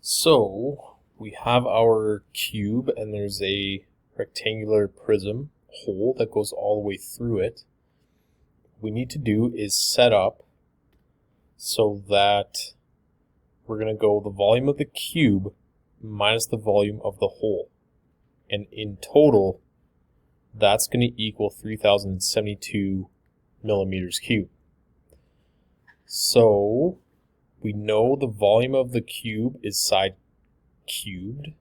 So we have our cube and there's a rectangular prism hole that goes all the way through it. What we need to do is set up so that we're going to go the volume of the cube minus the volume of the hole. And in total, that's going to equal 3072 millimeters cubed. So we know the volume of the cube is side cubed,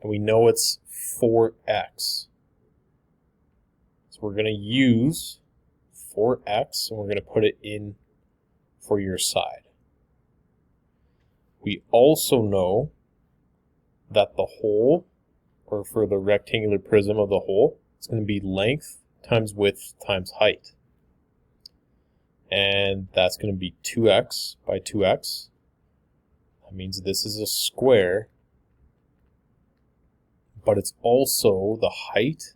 and we know it's 4x. So we're going to use 4x, and we're going to put it in for your side. We also know that the hole, or for the rectangular prism of the hole, it's going to be length times width times height. And that's going to be 2x by 2x. That means this is a square, but it's also the height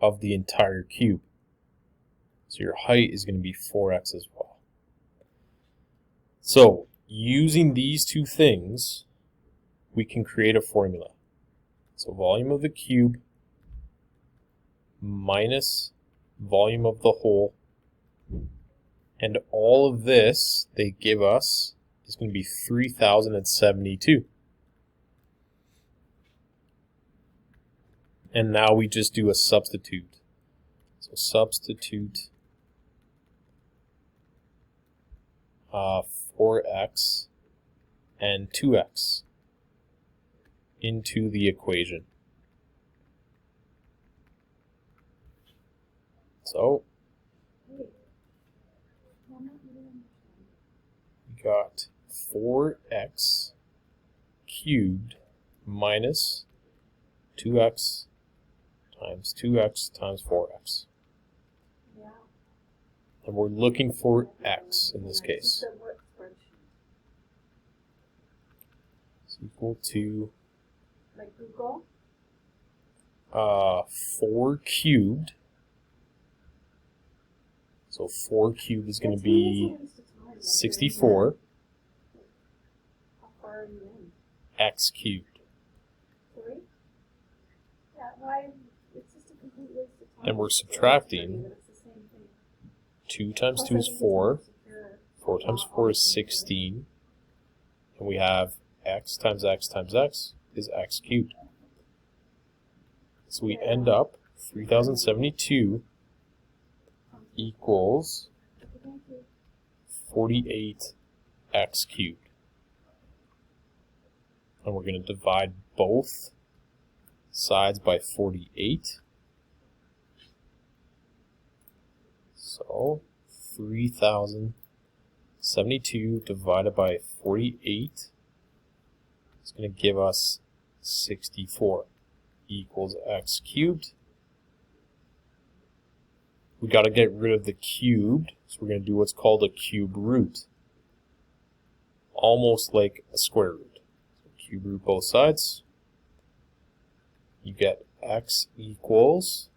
of the entire cube. So your height is going to be 4x as well. So using these two things, we can create a formula. So volume of the cube minus volume of the hole, and all of this they give us is going to be 3072. And now we just do a substitute. So substitute 4x and 2x into the equation. So we got 4x cubed minus 2x times 2x times 4x. And we're looking for x in this case. It's equal to 4 cubed. So 4 cubed is going to be 64 x cubed. And we're subtracting 2 times 2 is 4, 4 times 4 is 16, and we have x times x times x is x cubed. So we end up 3072 equals 48x cubed. And we're going to divide both sides by 48. So 3072 divided by 48 is going to give us 64 equals x cubed. We got to get rid of the cubed, so we're going to do what's called a cube root, almost like a square root. So cube root both sides. You get x equals,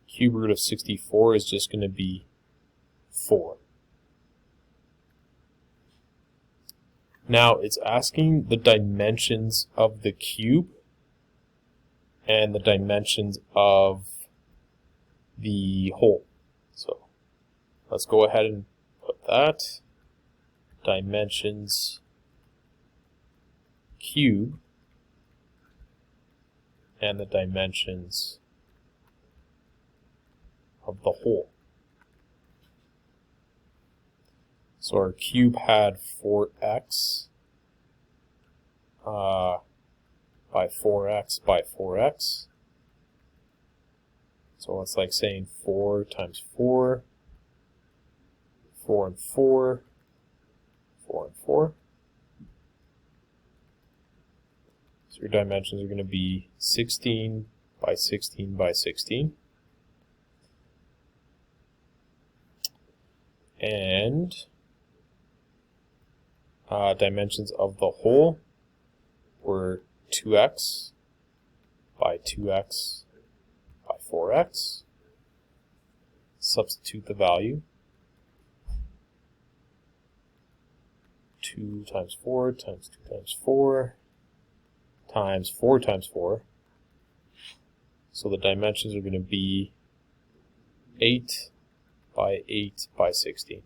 cube root of 64 is just going to be 4. Now it's asking the dimensions of the cube and the dimensions of the hole. So let's go ahead and put that. Dimensions cube and the dimensions of the hole. So our cube had 4x by 4x by 4x. So it's like saying 4 times 4, 4 and 4, 4 and 4. So your dimensions are going to be 16 by 16 by 16. And dimensions of the hole were 2x by 2x by 4x. Substitute the value. 2 times 4 times 2 times 4 times 4 times 4. So the dimensions are going to be 8 by 8 by 16.